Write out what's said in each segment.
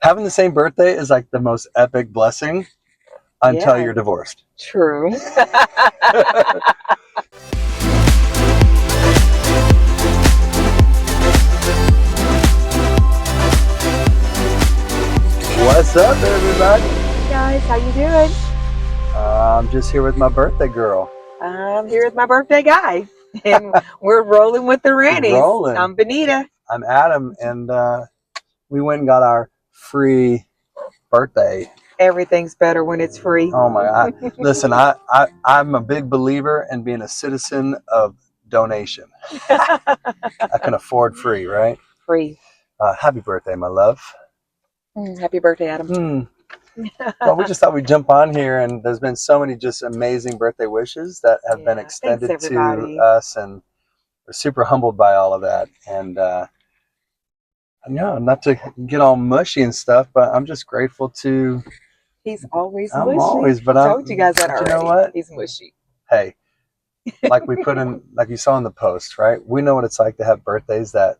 Having the same birthday is like the most epic blessing until Yeah, you're divorced. true. What's up, everybody? Hey guys, how you doing? I'm just here with my birthday girl. I'm here with my birthday guy, and we're rolling with the Rannies. Rolling. I'm Benita. I'm Adam, and we went and got our free birthday. Everything's better when it's free. Oh my God. Listen, I'm a big believer in being a citizen of donation. I can afford free, right? Free. Happy birthday, my love. Happy birthday, Adam. Well, we just thought we'd jump on here, and there's been so many just amazing birthday wishes that have been extended Thanks, to everybody. us, and we're super humbled by all of that. And not to get all mushy and stuff, but I'm just grateful to. He's always I'm mushy. always, but I told you guys that already. You know what? He's mushy. Hey, like we put in, like you saw in the post, right? We know what it's like to have birthdays that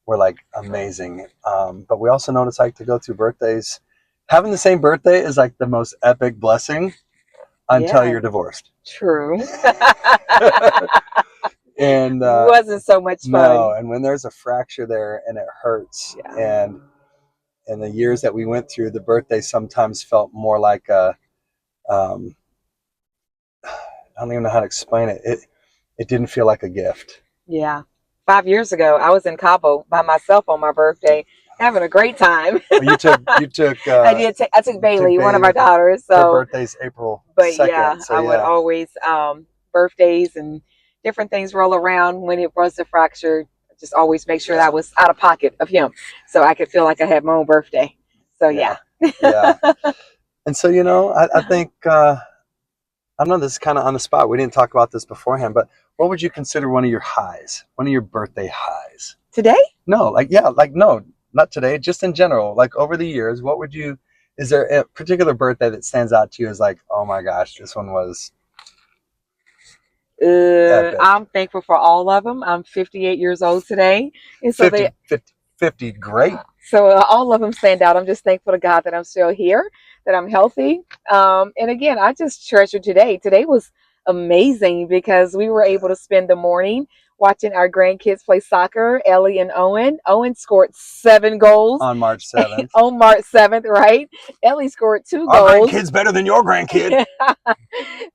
were like amazing, but we also know what it's like to go through birthdays. Having the same birthday is like the most epic blessing until you're divorced. True. And it wasn't so much fun. No, and when there's a fracture there and it hurts, and the years that we went through, the birthday sometimes felt more like a, I don't even know how to explain it. It didn't feel like a gift. Yeah. 5 years ago, I was in Cabo by myself on my birthday, having a great time. Well, you took. I took Bailey, one of our daughters. So her birthday's April 2nd. Yeah, so I would always birthdays and different things roll around when it was a fracture. Just always make sure that I was out of pocket of him, so I could feel like I had my own birthday. So yeah. And so I think. I know this is kind of on the spot. We didn't talk about this beforehand, but what would you consider one of your highs? One of your birthday highs? Today? No, no, not today. Just in general, like over the years, what would you? Is there a particular birthday that stands out to you as like, oh my gosh, this one was? I'm thankful for all of them. I'm 58 years old today, and so 50, great. So all of them stand out. I'm just thankful to God that I'm still here, that I'm healthy. And again, I just treasure today. Today was amazing because we were able to spend the morning watching our grandkids play soccer, Ellie and Owen. Owen scored 7 goals. On March 7th. On March 7th, right? Ellie scored 2 goals. Our grandkid's better than your grandkid.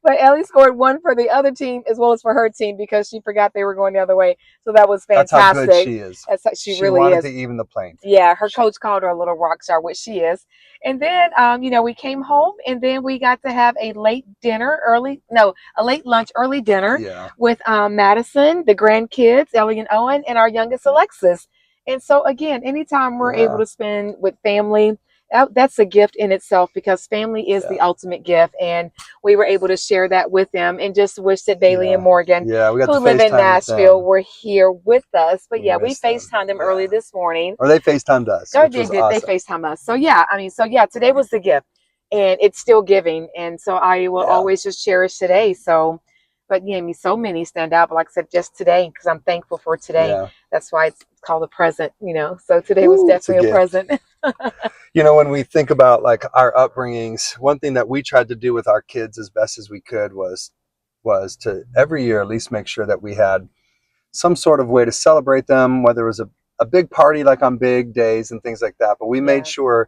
But Ellie scored 1 for the other team as well as for her team because she forgot they were going the other way. So that was fantastic. That's how good she is. She really wanted is. to even the playing field. Yeah, her coach called her a little rock star, which she is. And then, we came home and then we got to have a late lunch, early dinner with Madison, the grandkids, Ellie and Owen, and our youngest Alexis. And so again, anytime we're able to spend with family, that's a gift in itself because family is the ultimate gift. And we were able to share that with them and just wish that Bailey and Morgan, we got who live in Nashville, were here with us. But yeah, we FaceTimed them early this morning. Or they FaceTimed us. Or they did. Awesome. They FaceTimed us. So yeah, today was the gift. And it's still giving. And so I will always just cherish today. So, but so many stand out. But like I said, just today, because I'm thankful for today. Yeah. That's why it's called a present, So today was definitely a present. When we think about like our upbringings, one thing that we tried to do with our kids as best as we could was to every year at least make sure that we had some sort of way to celebrate them, whether it was a big party like on big days and things like that. But we made sure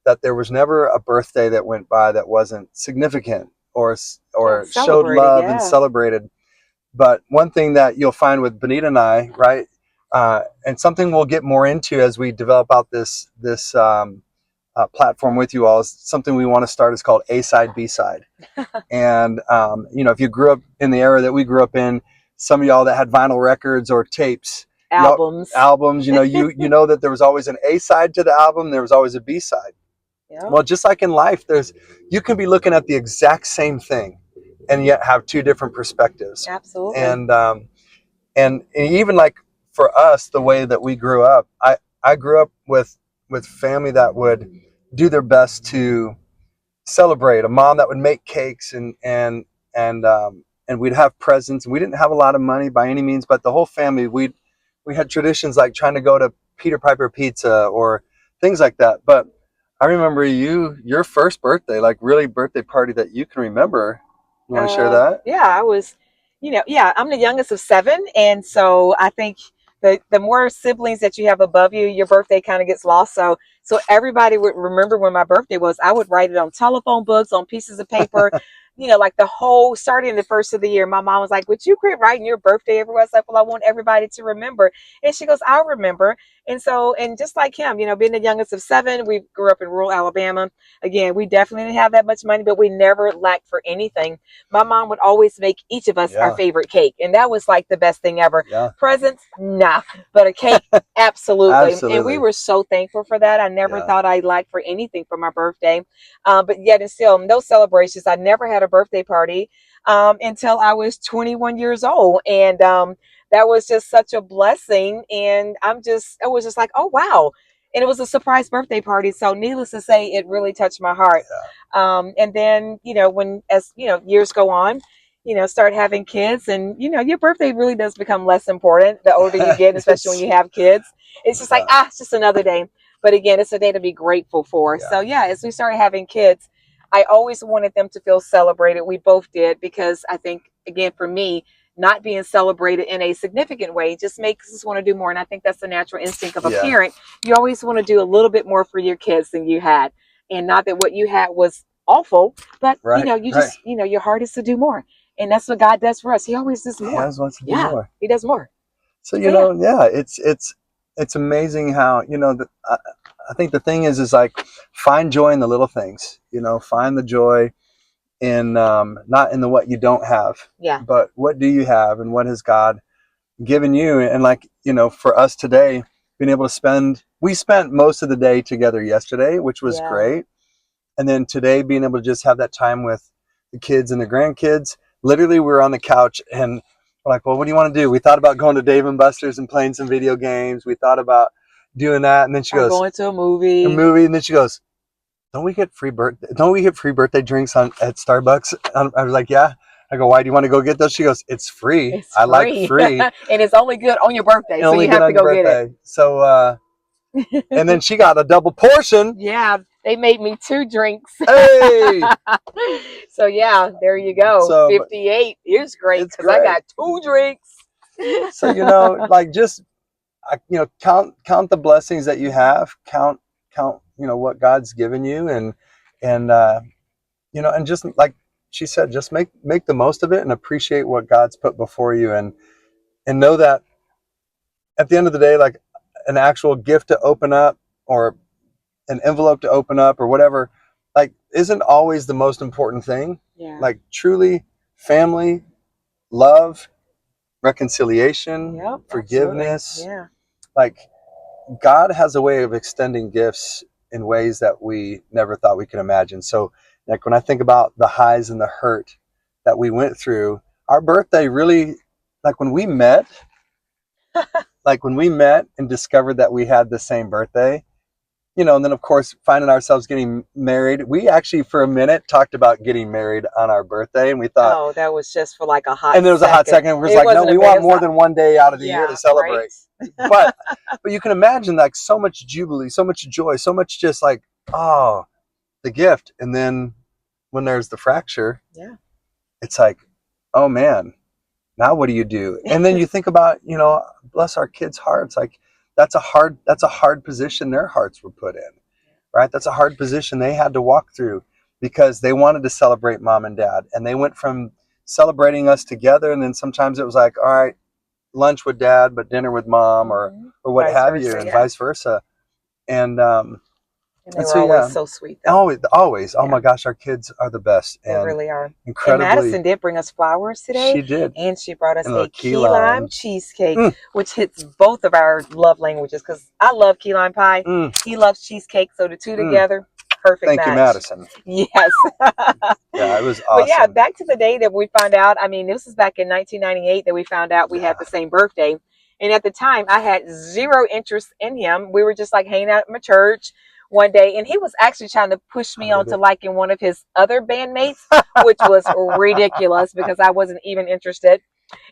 that there was never a birthday that went by that wasn't significant or showed love and celebrated. But one thing that you'll find with Benita and I, right, and something we'll get more into as we develop out this platform with you all, is something we want to start is called A-side, B-side. And if you grew up in the era that we grew up in, some of y'all that had vinyl records or tapes, albums, you know that there was always an A-side to the album, there was always a B-side. Yeah. Well, just like in life, you can be looking at the exact same thing and yet have 2 different perspectives. Absolutely. And even like for us, the way that we grew up, I grew up with family that would do their best to celebrate. A mom that would make cakes and we'd have presents. We didn't have a lot of money by any means, but the whole family, we had traditions like trying to go to Peter Piper Pizza or things like that. But I remember your first birthday, like really birthday party that you can remember. You want to share that? Yeah, I was, yeah, I'm the youngest of seven. And so I think the more siblings that you have above you, your birthday kind of gets lost. So everybody would remember when my birthday was. I would write it on telephone books, on pieces of paper, like the whole, starting the first of the year. My mom was like, would you quit writing your birthday everywhere? I was like, well, I want everybody to remember. And she goes, I'll remember. And so, and just like him, being the youngest of seven, we grew up in rural Alabama. Again, we definitely didn't have that much money, but we never lacked for anything. My mom would always make each of us our Yeah, favorite cake. And that was like the best thing ever. yeah, Presents, nah, but a cake, absolutely. And we absolutely. were so thankful for that. I never Yeah, thought I'd lack for anything for my birthday. But yet and still, no celebrations. I never had a birthday party until I was 21 years old. And that was just such a blessing. And I was just like, oh, wow. And it was a surprise birthday party. So needless to say, it really touched my heart. yeah, And then, when, as years go on, start having kids, and your birthday really does become less important the older you get, especially when it's you have kids. It's just like, yeah, it's just another day. But again, it's a day to be grateful for. yeah, So yeah, as we started having kids, I always wanted them to feel celebrated. We both did, because I think, again, for me, not being celebrated in a significant way just makes us want to do more. And I think that's the natural instinct of a yeah. parent. You always want to do a little bit more for your kids than you had. And not that what you had was awful, but Right, you right. just, your heart is to do more. And that's what God does for us. He always does He more. always wants to do Yeah, more. he does more. So So yeah. yeah, it's amazing how I think the thing is like find joy in the little things. Find the joy in not in the what you don't have, Yeah. but what do you have, and what has God given you. And like for us today, being able to we spent most of the day together yesterday, which was Yeah. great. And then today, being able to just have that time with the kids and the grandkids. Literally, we were on the couch and we're like, well, what do you want to do? We thought about going to Dave and Buster's and playing some video games. We thought about doing that. And then she Or goes, going to a a movie. movie. And then she goes, don't we get free birthday drinks at Starbucks? I was like, yeah. I go, why do you want to go get those? She goes, it's free. It's I like free. free. And it's only good on your birthday. And So only you good have to on your go get birthday. So, it. and then she got a double portion. Yeah, they made me two drinks. Hey, So yeah, there you go. so 58 is great it's because I great. got two drinks. So like just count the blessings that you have. Count what God's given you, and and just like she said, just make the most of it and appreciate what God's put before you, and know that at the end of the day, like an actual gift to open up or an envelope to open up or whatever, like isn't always the most important thing. Yeah. Like truly, family, love, reconciliation, Yep, absolutely. forgiveness, Yeah. like God has a way of extending gifts in ways that we never thought we could imagine. So, like when I think about the highs and the hurt that we went through, our birthday really, like when we met and discovered that we had the same birthday, and then of course finding ourselves getting married. We actually for a minute talked about getting married on our birthday, and we thought, Oh, that was just for like a hot and there was a hot second. second. It was It like, no, wasn't a we minute. want It was more like, than one day out of the year to yeah, right. celebrate. But you can imagine like so much jubilee, so much joy, so much just like, oh, the gift. And then when there's the fracture, Yeah. it's like, oh man, now what do you do? And then you think about, bless our kids' hearts. Like that's a hard position their hearts were put in, right? That's a hard position they had to walk through because they wanted to celebrate mom and dad. And they went from celebrating us together. And then sometimes it was like, all right, lunch with dad, but dinner with mom, Hmm. or what Vice have you, versa. and Yeah. vice versa. And And they and were so always yeah, so sweet, though. always, oh Yeah. my gosh, our kids are the best They and really are. And incredibly. Madison did bring us flowers today, She did. and she brought us And a a key key lime lime. cheesecake, Mm, which hits both of our love languages because I love key lime pie. mm, He loves cheesecake, so the two mm. together, perfect Thank you, match. Madison. Yes. Yeah, it was But yeah, awesome. back to the day that we found out. I mean, this was back in 1998 that we found out we Yeah, had the same birthday. And at the time, I had zero interest in him. We were just like hanging out at my church one day, and he was actually trying to push me I did onto it. liking one of his other bandmates, which was ridiculous because I wasn't even interested.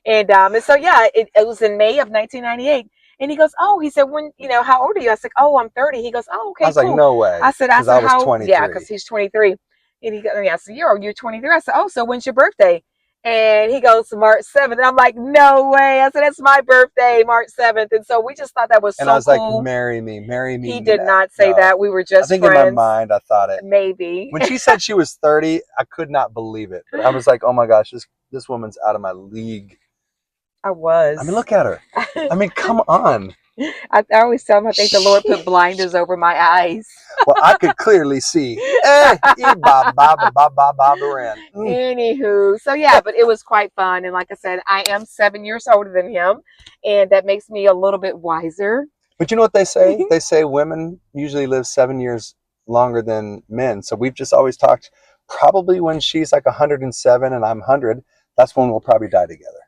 And so yeah, it was in May of 1998. And he goes, oh, he said, when, how old are you? I said, oh, I'm 30. He goes, oh, I okay, was like, cool. no I way, said, because I was how, yeah, 23. because he's 23. And he goes, I said, you're 23. I said, oh, so when's your birthday? And he goes, March 7th. And I'm like, no way. I said, that's my birthday, March 7th. And so we just thought that was And I so was like, cool. marry me He did now. not say No. that. We were I just think in my friends. mind, I thought it. Maybe. When she said she was 30, I could not believe it. But I was like, oh my gosh, this woman's out of my league. I was. I mean, look at her. I mean, come on. I always tell him I think the Lord put Sheesh. blinders over my eyes. Well, I could clearly see. Anywho, so yeah, but it was quite fun. And like I said, I am 7 years older than him, and that makes me a little bit wiser. But you know what they say? They say women usually live 7 years longer than men. So we've just always talked, probably when she's like 107 and I'm 100, that's when we'll probably die together.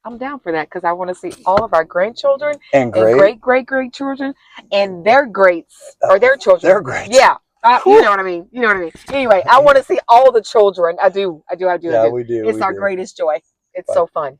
I'm down for that because I want to see all of our grandchildren And and great. great children and their greats or their children. They're great. Yeah. You know what I mean. You know what I mean. Anyway, I want to see all the children. I do. Yeah, we do. It's our greatest joy. It's so fun.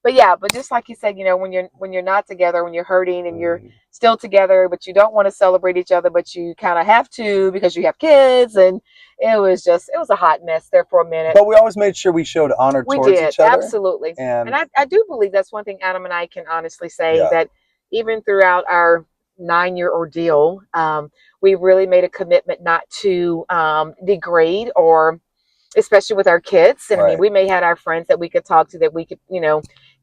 But yeah, but just like you said, when you're not together, when you're hurting and you're still together, but you don't want to celebrate each other, but you kind of have to because you have kids, and it was a hot mess there for a minute. But we always made sure we showed honor towards each other. Absolutely. And I do believe that's one thing Adam and I can honestly say that even throughout our 9-year ordeal, we really made a commitment not to degrade or especially with our kids. And I mean, we may have our friends that we could talk to that we could,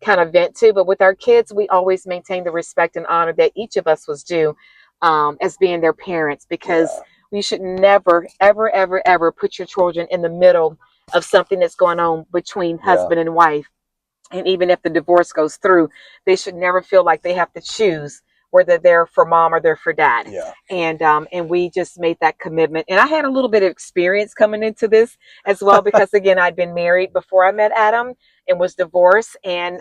kind of vent to, but with our kids, we always maintain the respect and honor that each of us was due as being their parents, because you should never, ever, ever, ever put your children in the middle of something that's going on between husband and wife. And even if the divorce goes through, they should never feel like they have to choose whether they're for mom or they're for dad. And we just made that commitment. And I had a little bit of experience coming into this as well, because again, I'd been married before I met Adam and was divorced. And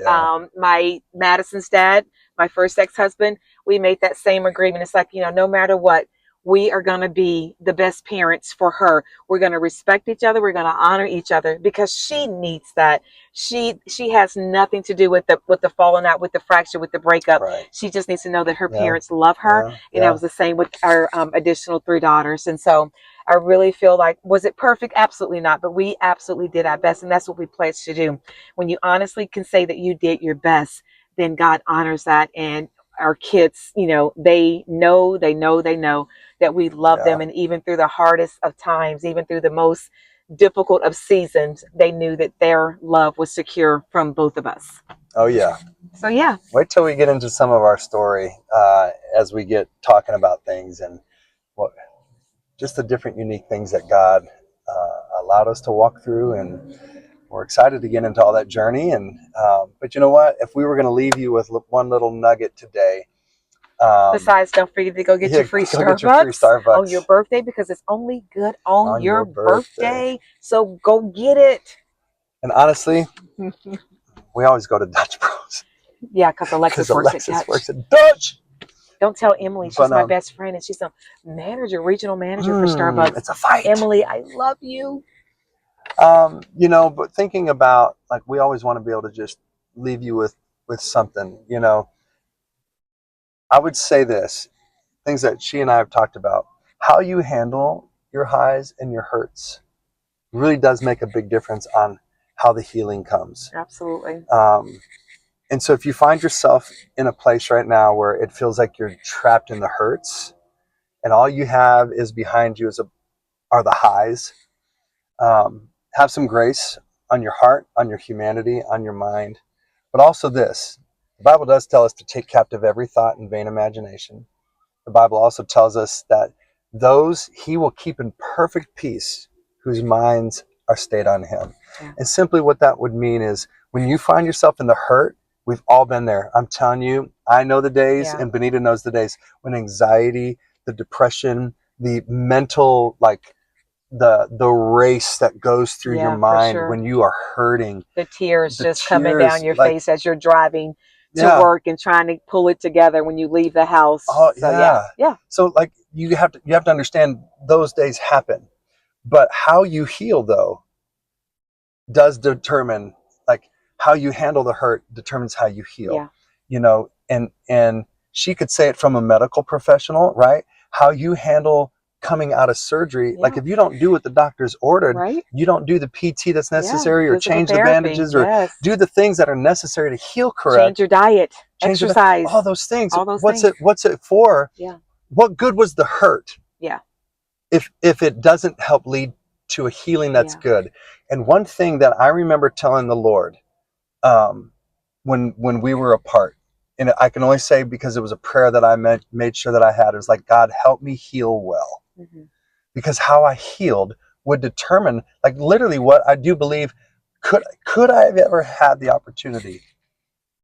my Madison's dad, my first ex-husband, we made that same agreement. It's like, no matter what, we are going to be the best parents for her. We're going to respect each other. We're going to honor each other because she needs that. She has nothing to do with the falling out, with the fracture, with the breakup. She just needs to know that her parents love her. And that was the same with our additional 3 daughters. And so I really feel like, was it perfect? Absolutely not. But we absolutely did our best. And that's what we pledged to do. When you honestly can say that you did your best, then God honors that. And our kids, they know that we love them. And even through the hardest of times, even through the most difficult of seasons, they knew that their love was secure from both of us. Oh yeah. So yeah. Wait till we get into some of our story as we get talking about things and what just the different unique things that God allowed us to walk through, and we're excited to get into all that journey. And but you know what? If we were going to leave you with one little nugget today. Besides, don't forget to go get your free Starbucks on your birthday, because it's only good on your birthday. So go get it. And honestly, we always go to Dutch Bros. Yeah, because Alexis works at Dutch. Don't tell Emily. She's my best friend, and she's a regional manager for Starbucks. It's a fight. Emily, I love you. But thinking about, like, we always want to be able to just leave you with something, I would say this, things that she and I have talked about, how you handle your highs and your hurts really does make a big difference on how the healing comes. Absolutely. And so if you find yourself in a place right now where it feels like you're trapped in the hurts and all you have is behind you are the highs, have some grace on your heart, on your humanity, on your mind. But also this, the Bible does tell us to take captive every thought and vain imagination. The Bible also tells us that those he will keep in perfect peace whose minds are stayed on him. Yeah. And simply what that would mean is when you find yourself in the hurt, we've all been there. I'm telling you, I know the days, and Benita knows the days when anxiety, the depression, the mental, like the race that goes through your mind when you are hurting. The tears just coming down your face as you're driving to work and trying to pull it together when you leave the house. Oh, so, yeah. So like you have to understand those days happen. But how you heal, though, does determine, like, how you handle the hurt determines how you heal. And she could say it from a medical professional, right? How you handle coming out of surgery. Like if you don't do what the doctor's ordered, right? you don't do the PT that's necessary, or Physical change the therapy, bandages, or yes. do the things that are necessary to heal correct. Change your diet, exercise, all those things. all those What's things. What's it for? Yeah. What good was the hurt? Yeah. If it doesn't help lead to a healing that's good. And one thing that I remember telling the Lord, when we were apart, and I can only say because it was a prayer that I made sure that I had, it was like, God, help me heal well. Mm-hmm. Because how I healed would determine, like, literally what I do believe, could I have ever had the opportunity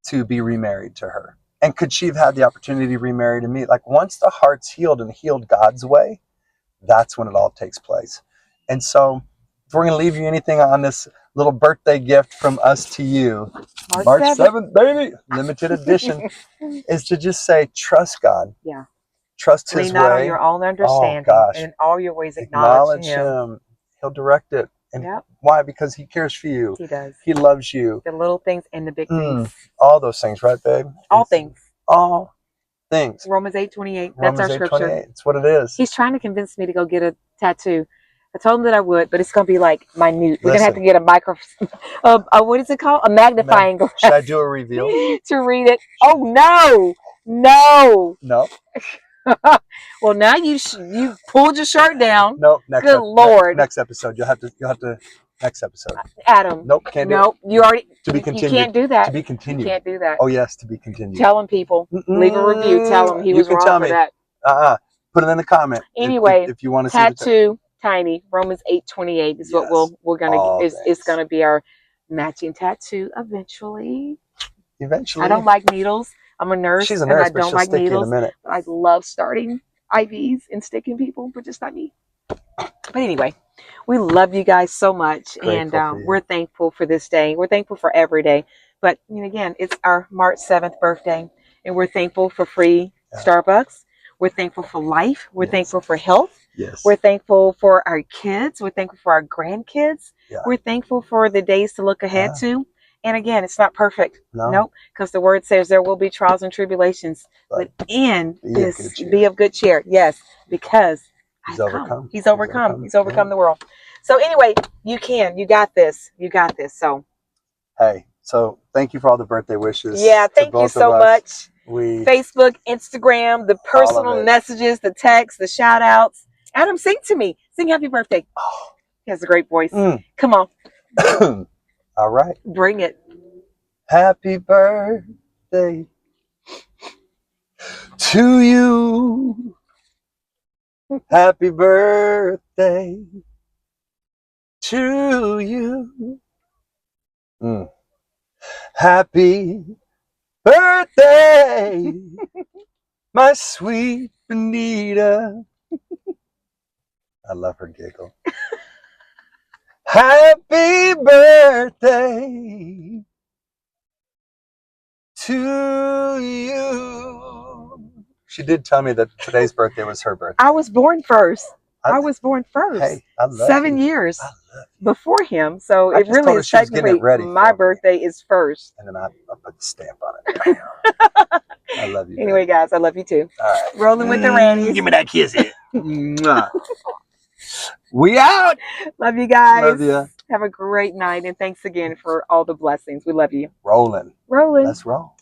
to be remarried to her? And could she have had the opportunity to remarry to me? Like, once the heart's healed and healed God's way, that's when it all takes place. And so, if we're going to leave you anything on this little birthday gift from us to you, March 7th, baby, limited edition, is to just say, trust God. Yeah. Trust His Lean not on way. your own understanding. Oh, gosh. And in all your ways Acknowledge Him. He'll direct it. And why? Because He cares for you. He does. He loves you. The little things and the big things. All those things, right, babe? All things. All things. Romans 8:28. That's our scripture. 8:28. It's what it is. He's trying to convince me to go get a tattoo. I told him that I would, but it's going to be like minute. We're going to have to get a what is it called? A magnifying glass. Should I do a reveal? To read it. Oh, no. No. No. Well, now you pulled your shirt down. Nope. Good Lord. Next episode. You'll have to next episode. Adam. Nope. Can't do it. Nope. You already. To be continued. You can't do that. To be continued. You can't do that. Oh, yes. To be continued. Tell him, people. Leave a review. Tell him he was wrong for that. Put it in the comment. Anyway, if you want to tattoo tiny Romans 8:28 is what we're gonna is gonna be our matching tattoo eventually. Eventually. I don't like needles. I'm a nurse. She's a nurse, and I don't like needles. But I love starting IVs and sticking people, but just not me. But anyway, we love you guys so much, and we're thankful for this day. We're thankful for every day. But again, it's our March 7th birthday, and we're thankful for free Starbucks. We're thankful for life. We're thankful for health. Yes. We're thankful for our kids. We're thankful for our grandkids. Yeah. We're thankful for the days to look ahead to. And again, it's not perfect. Nope. Because the word says there will be trials and tribulations. But in this, be of good cheer. Yes. Because He's overcome. He's overcome the world. So anyway, you got this. You got this. So. Hey, so thank you for all the birthday wishes. Yeah, thank you so much. Facebook, Instagram, the personal messages, the texts, the shout outs. Adam, sing to me. Sing happy birthday. Oh, he has a great voice. Come on. All right. Bring it. Happy birthday to you. Happy birthday to you. Happy birthday, my sweet Benita. I love her giggle. Happy birthday to you. She did tell me that today's birthday was her birthday. I was born first. I was born first. Hey, I love 7 years before him. So it really is technically my birthday is first. And then I put the stamp on it. I love you. Anyway, guys, I love you too. All right. Rolling with the Rannies. Give me that kiss here. We out. Love you guys. Love you. Have a great night. And thanks again for all the blessings. We love you. Rolling. Rolling. Let's roll.